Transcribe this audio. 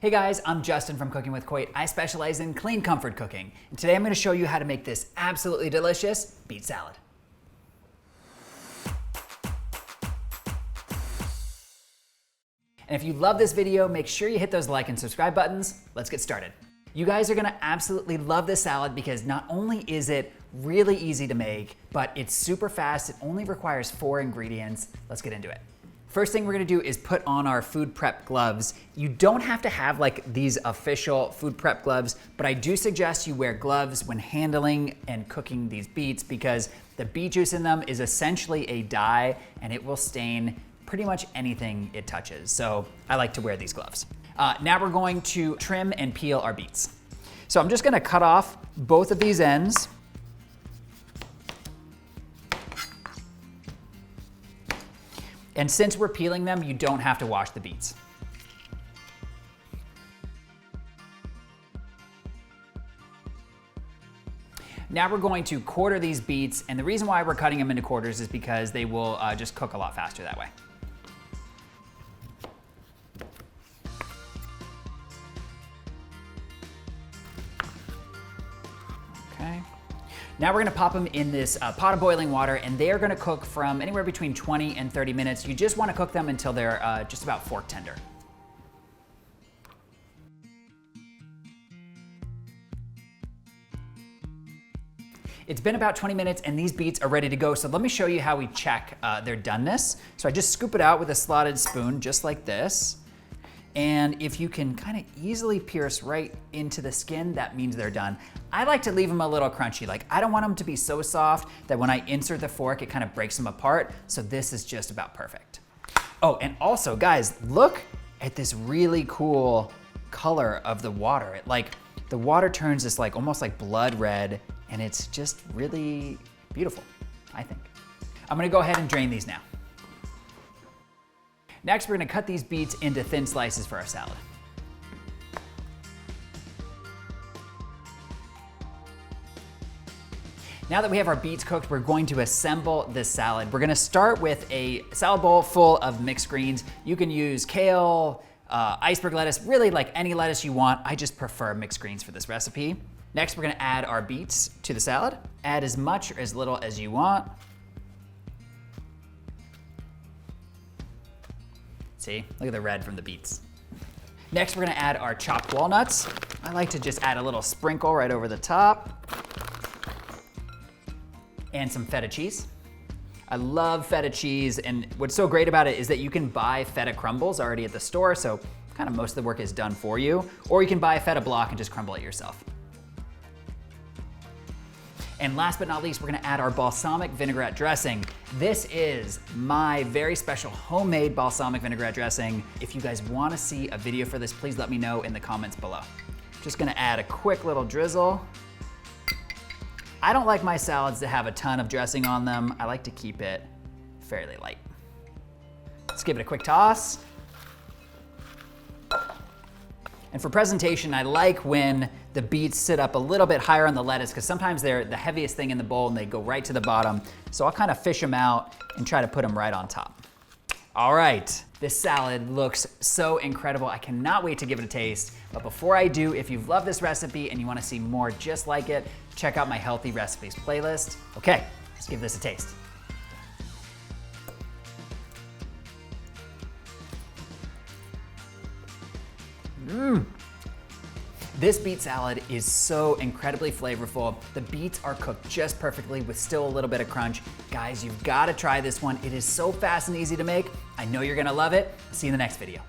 Hey guys, I'm Justin from Cooking with Coit. I specialize in clean comfort cooking. And today I'm going to show you how to make this absolutely delicious beet salad. And if you love this video, make sure you hit those like and subscribe buttons. Let's get started. You guys are gonna absolutely love this salad because not only is it really easy to make, but it's super fast. It only requires 4 ingredients. Let's get into it. First thing we're gonna do is put on our food prep gloves. You don't have to have like these official food prep gloves, but I do suggest you wear gloves when handling and cooking these beets because the beet juice in them is essentially a dye and it will stain pretty much anything it touches. So I like to wear these gloves. Now we're going to trim and peel our beets. So I'm just gonna cut off both of these ends. And since we're peeling them, you don't have to wash the beets. Now we're going to quarter these beets, and the reason why we're cutting them into quarters is because they will just cook a lot faster that way. Okay. Now we're gonna pop them in this pot of boiling water, and they are gonna cook from anywhere between 20 and 30 minutes. You just wanna cook them until they're just about fork tender. It's been about 20 minutes and these beets are ready to go. So let me show you how we check their doneness. So I just scoop it out with a slotted spoon, just like this. And if you can kind of easily pierce right into the skin, that means they're done. I like to leave them a little crunchy. Like I don't want them to be so soft that when I insert the fork, it kind of breaks them apart. So this is just about perfect. Oh, and also guys, look at this really cool color of the water. The water turns this like almost like blood red, and it's just really beautiful, I think. I'm gonna go ahead and drain these now. Next, we're gonna cut these beets into thin slices for our salad. Now that we have our beets cooked, we're going to assemble this salad. We're gonna start with a salad bowl full of mixed greens. You can use kale, iceberg lettuce, really like any lettuce you want. I just prefer mixed greens for this recipe. Next, we're gonna add our beets to the salad. Add as much or as little as you want. See, look at the red from the beets. Next, we're gonna add our chopped walnuts. I like to just add a little sprinkle right over the top. And some feta cheese. I love feta cheese, and what's so great about it is that you can buy feta crumbles already at the store, so kind of most of the work is done for you, or you can buy a feta block and just crumble it yourself. And last but not least, we're gonna add our balsamic vinaigrette dressing. This is my very special homemade balsamic vinaigrette dressing. If you guys wanna see a video for this, please let me know in the comments below. Just gonna add a quick little drizzle. I don't like my salads to have a ton of dressing on them. I like to keep it fairly light. Let's give it a quick toss. And for presentation, I like when the beets sit up a little bit higher on the lettuce because sometimes they're the heaviest thing in the bowl and they go right to the bottom. So I'll kind of fish them out and try to put them right on top. All right, this salad looks so incredible. I cannot wait to give it a taste. But before I do, if you've loved this recipe and you want to see more just like it, check out my healthy recipes playlist. Okay, let's give this a taste. This beet salad is so incredibly flavorful. The beets are cooked just perfectly with still a little bit of crunch. Guys, you've got to try this one. It is so fast and easy to make. I know you're gonna love it. See you in the next video.